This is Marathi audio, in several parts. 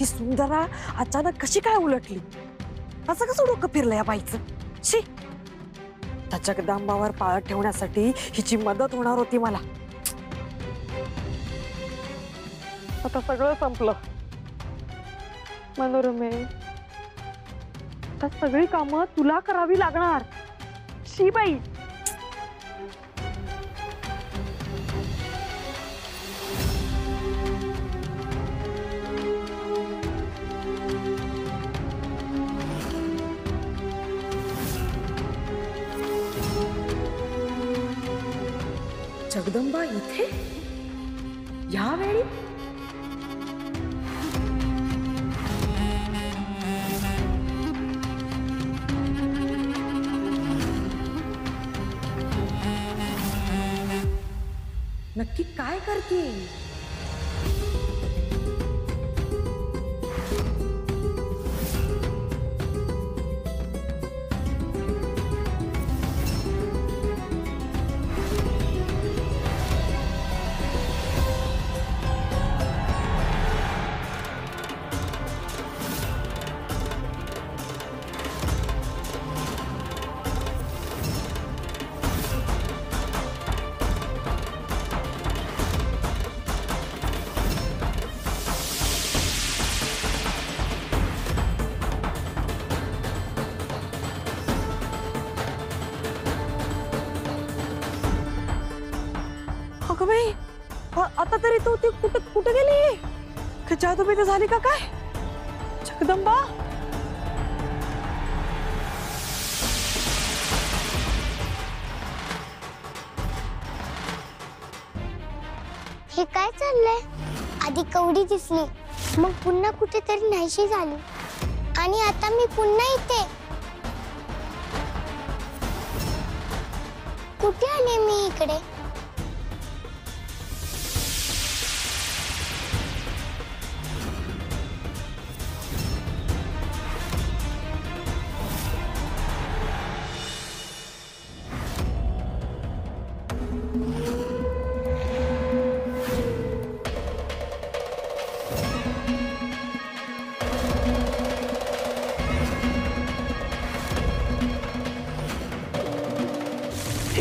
ही सुंदरा अचानक कशी काय उलटली? असं कसं डोकं फिरलं या बाईचं? शी, त्या जगदंबावर पाळत ठेवण्यासाठी हिची मदत होणार होती मला. आता सगळं संपलं. मनोरमे, आता सगळी कामं तुला करावी लागणार. शी बाई. जगदंबा इथे यावेळी? नक्की काय करते? अगं बाई, आता तरी तू ती कुठे गेली? जादूबिदू झाली का काय? जगदंबा, हे काय चाललंय? आधी कवडी दिसली, मग पुन्हा कुठेतरी नाहीशी झाली आणि आता मी पुन्हा इथे. कुठे आले मी इकडे?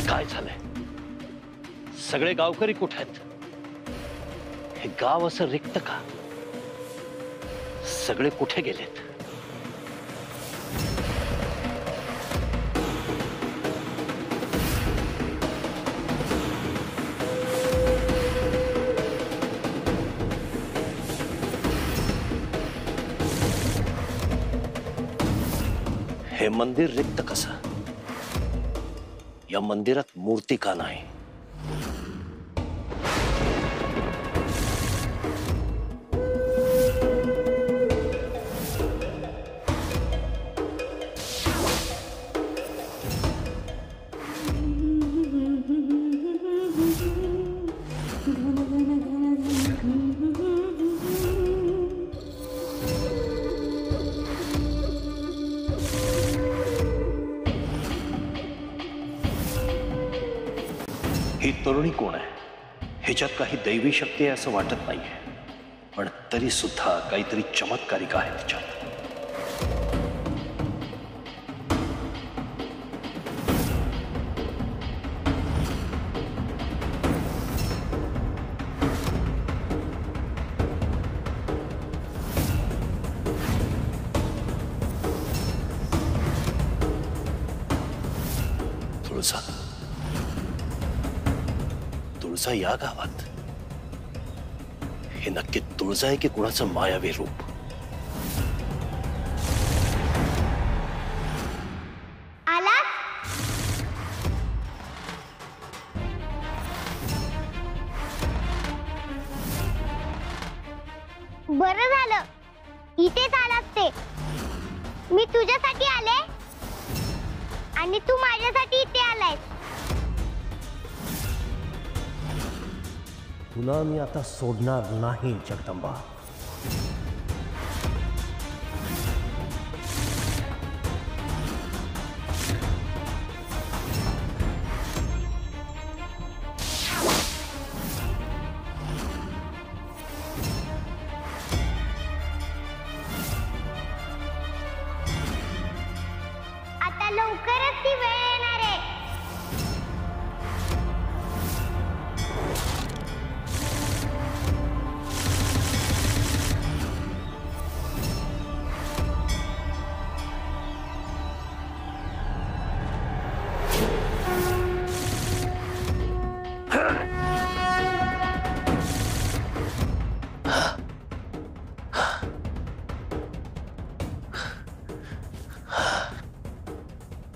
काय झालंय? सगळे गावकरी कुठे आहेत? हे गाव असं रिक्त का? सगळे कुठे गेलेत? हे मंदिर रिक्त कसं? या मंदिरात मूर्ती का नाही? ही तरुणी कोण आहे? ह्याच्यात काही दैवी शक्ती आहे असं वाटत नाहीये, पण तरी सुद्धा काहीतरी चमत्कारिक आहे तिच्यात. तुळसा, तुळजा या गावात? हे नक्की तुळजा आहे की कुणाचं मायावी रूप? आला? बरं झालं इथेच आलास ते. मी तुझ्यासाठी आले आणि तू माझ्यासाठी इथे आलायस. तुला मी आता सोडणार नाही जगदंबा.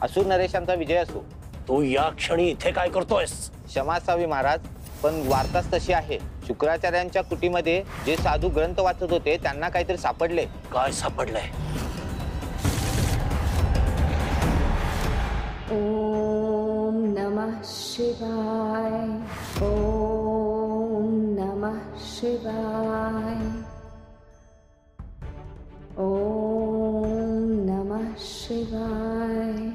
असुर नरेशांचा विजय असो. तू या क्षणी इथे काय करतोयस? क्षमा असावी महाराज, पण वार्ताच तशी आहे. शुक्राचार्यांच्या कुटीमध्ये जे साधू ग्रंथ वाचत होते त्यांना काहीतरी सापडले. काय सापडलंय? ओम नमः शिवाय. ओम नमः शिवाय. ओम नमः शिवाय.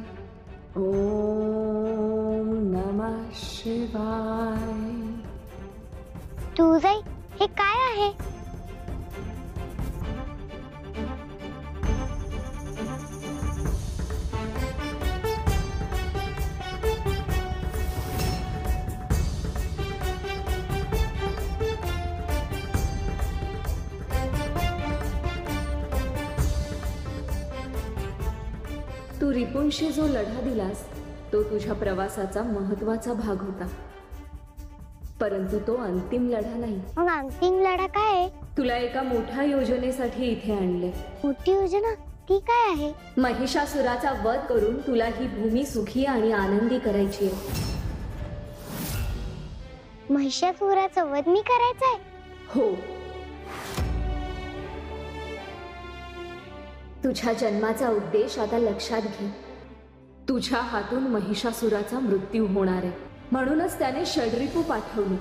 ओम नमः शिवाय. तू जाई, हे काय आहे? तू रिपुंशी जो लढा दिलास तो तुझ्या प्रवासाचा महत्वाचा भाग होता, परंतु तो अंतिम लढा नाही. मग अंतिम लढा काय आहे? तुला एका मोठ्या योजनेसाठी इथे आणले. मोठी योजना? ती काय आहे? महिषासुराचा वध करून तुला ही भूमी सुखी आणि आनंदी करायची आहे. महिषासुराचं वध मी करायचंय? हो. तुझ्या जन्माचा उद्देश आता लक्षात घे. तुझ्या हातून महिषासुराचा मृत्यू होणार आहे, म्हणूनच त्याने षड्रिपू पाठवली.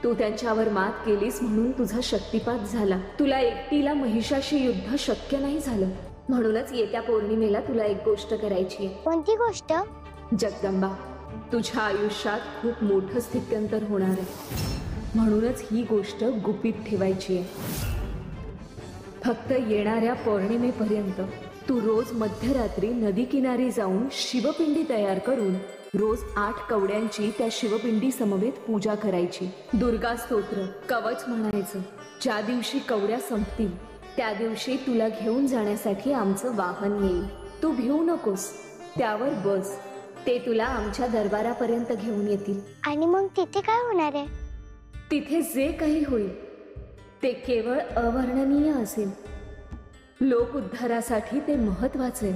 तू त्यांच्यावर मात केलीस म्हणून तुझा शक्तिपात झाला. तुला एकटीला महिषाशी युद्ध शक्य नाही झालं, म्हणूनच येत्या पौर्णिमेला तुला एक गोष्ट करायची आहे. कोणती गोष्ट? जगदंबा, तुझ्या आयुष्यात खूप मोठं स्थित्यंतर होणार आहे, म्हणूनच ही गोष्ट गुपित ठेवायची आहे. फक्त येणाऱ्या पौर्णिमेपर्यंत तू रोज मध्यरात्री नदी किनारी जाऊन शिवपिंडी तयार करून रोज 8 कवड्यांची त्या शिवपिंडी समवेत पूजा करायची. दुर्गा स्तोत्र, कवच म्हणायचं. ज्या दिवशी कवड्या संपतील त्या दिवशी तुला घेऊन जाण्यासाठी आमचं वाहन येईल. तू भिवू नकोस, त्यावर बस. ते तुला आमच्या दरबारापर्यंत घेऊन येतील. आणि मग तिथे काय होणार आहे? तिथे जे काही होईल ते केवळ अवर्णनीय असेल. लोक उद्धारासाठी ते महत्वाचे,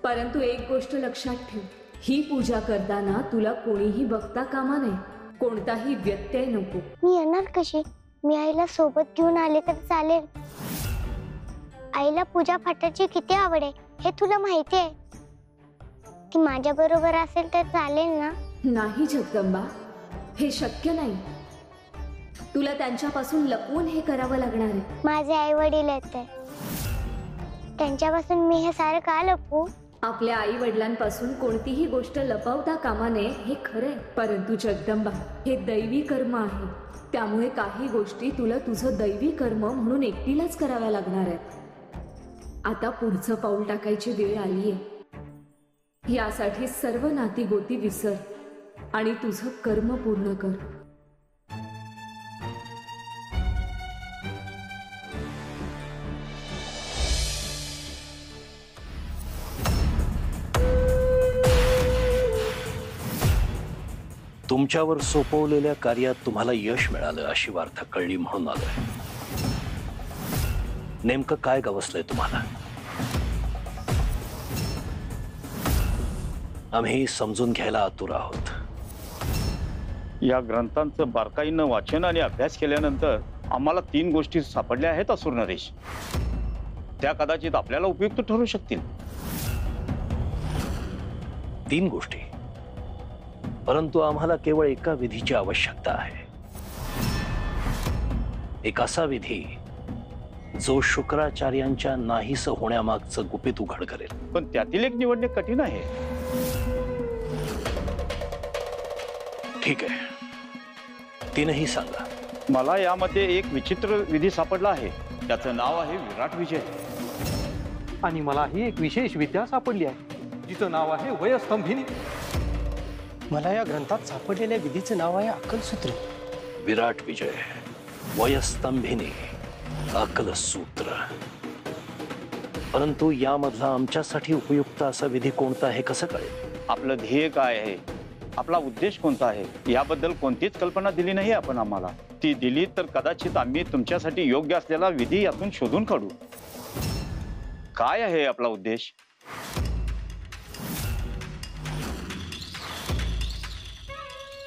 परंतु एक गोष्ट लक्षात ठेव. ही पूजा करताना तुला कोणीही बघता कामा नये. कोणताही व्यत्यय नको. मी येणार कशी? मी आईला सोबत घेऊन आले तर चालेल. आईला पूजा पाठाची किती आवड आहे हे तुला माहिती आहे. ती माझ्या बरोबर असेल तर चालेल ना? नाही जगदंबा, हे शक्य नाही. तुला त्यांच्यापासून लपवून हे करावं लागणार आहे. माझे आई वडील आहेत, त्यांच्यापासून मी हे सारं का लपवू? आपल्या आई वडिलांपासून कोणतीही गोष्ट लपवता कामा नये हे खरंय, परंतु जगदंबा, हे दैवी कर्म आहे. त्यामुळे काही गोष्टी तुला तुझं दैवी कर्म म्हणून एकटीलाच कराव्या लागणार आहेत. आता पुढचं पाऊल टाकायची वेळ आलीये. यासाठी सर्व नाती गोती विसर आणि तुझं कर्म पूर्ण कर. तुमच्यावर सोपवलेल्या कार्यात तुम्हाला यश मिळालं अशी वार्ता कळली म्हणून आलोय. नेमकं काय गवसलंय तुम्हाला? आम्ही समजून घ्यायला आतुर आहोत. या ग्रंथांचं बारकाईनं वाचन आणि अभ्यास केल्यानंतर आम्हाला 3 गोष्टी सापडल्या आहेत असुर नरेश. त्या कदाचित आपल्याला उपयुक्त ठरू शकतील. 3 गोष्टी? परंतु आम्हाला केवळ एका विधीची आवश्यकता आहे. एक असा विधी जो शुक्राचार्यांच्या नाहीस होण्यामागचं गुपित उघड करेल. पण त्यातील एक निवडणे कठीण आहे. ठीक आहे, तीनही सांगा. मला यामध्ये एक विचित्र विधी सापडला आहे. त्याचं नाव आहे विराट विजय. आणि मलाही एक विशेष विद्या सापडली आहे जिचं नाव आहे वयस्तंभिनी. मला या ग्रंथात सापडलेल्या विधीचं नाव आहे अक्कलसूत्र. विराट विजय, वयस्तंभिनी, अक्कलसूत्र. परंतु यामधला आमच्यासाठी उपयुक्त असा विधी कोणता आहे कसं कळेल? आपलं ध्येय काय आहे आपला उद्देश कोणता आहे याबद्दल कोणतीच कल्पना दिली नाही आपण आम्हाला. ती दिली तर कदाचित आम्ही तुमच्यासाठी योग्य असलेला विधी यातून शोधून काढू. काय आहे आपला उद्देश?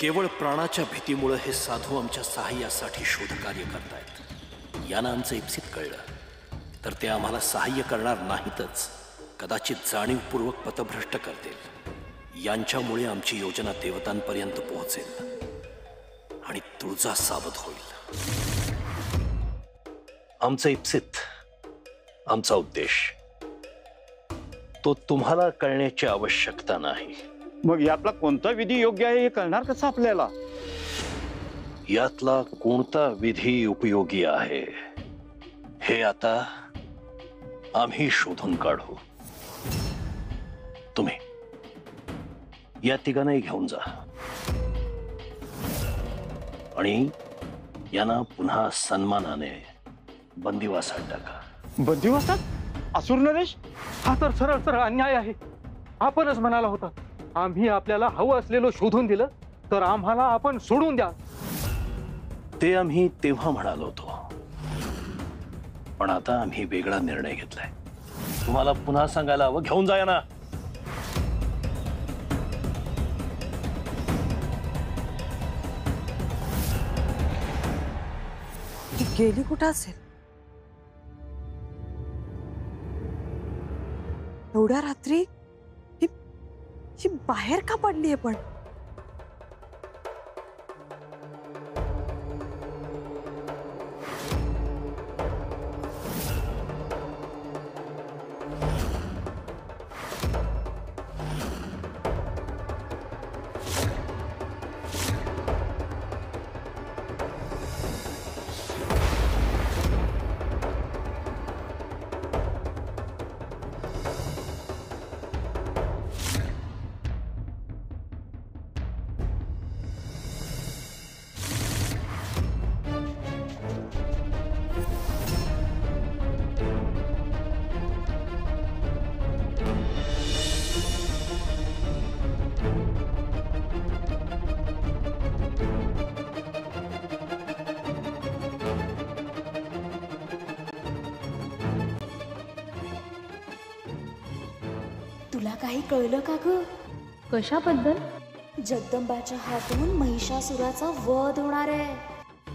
केवळ प्राणाच्या भीतीमुळे हे साधू आमच्या सहाय्यासाठी शोधकार्य करतायत. यानं आमचं इप्सित कळलं तर ते आम्हाला सहाय्य करणार नाहीतच, कदाचित जाणीवपूर्वक पथभ्रष्ट करतील. यांच्यामुळे आमची योजना देवतांपर्यंत पोहोचेल आणि तुळजा सावध होईल. आमचं इप्सित, आमचा उद्देश तो तुम्हाला कळण्याची आवश्यकता नाही. मग यातला कोणता विधी योग्य आहे हे कळणार कसं आपल्याला? यातला कोणता विधी उपयोगी आहे हे आता आम्ही शोधून काढू. तुम्ही या तिघांनाही घेऊन जा आणि यांना पुन्हा सन्मानाने बंदिवासात टाका. बंदिवासात? असुर नरेश, हा तर सरळ सरळ अन्याय आहे. आपणच म्हणाला होता आम्ही आपल्याला हवं असलेलं शोधून दिलं तर आम्हाला आपण सोडून द्या. ते आम्ही तेव्हा म्हणालो होतो, पण आता आम्ही वेगळा निर्णय घेतलाय. तुम्हाला पुन्हा सांगायला हवं, घेऊन जा ना. ती गेली कुठं असेल? एवढ्या रात्री ही बाहेर का पडलीये पण? तुला काही कळलं का ग? कशाबद्दल? जगदंबाच्या हातून महिषासुराचा वध होणार आहे.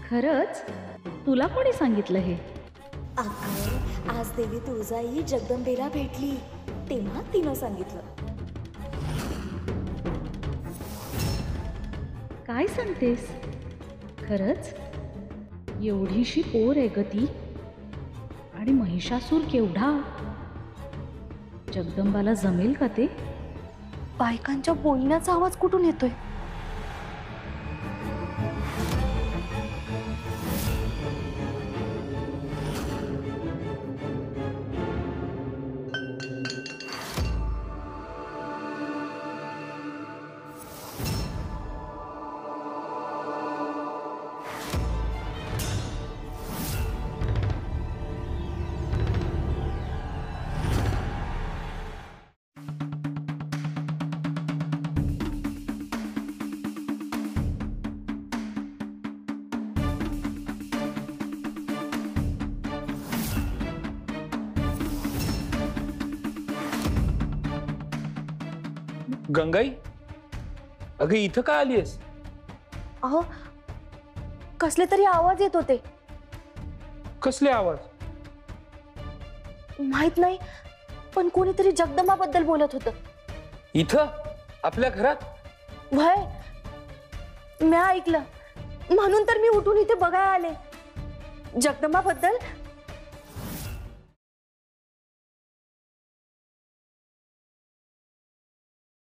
खरंच? तुला कोणी सांगितलं हे? अगं, आज देवी तुळजाई जगदंबेला भेटली तेव्हा तिनं सांगितलं. काय सांगतेस? खरंच? एवढीशी पोर आहे ग ती, आणि महिषासूर केवढा? जगदंबाला जमेल का ते? बायकांच्या बोलण्याचा आवाज कुठून येतोय? गंगाई, अगं इथं का आलीयस? अहो, कसले तरी आवाज येत होते. कसले आवाज? माहित नाही, पण कोणीतरी जगदंबाबद्दल बोलत होतं. इथं आपल्या घरात? वय मी ऐकलं म्हणून तर मी उठून इथे बघायला आले. जगदंबाबद्दल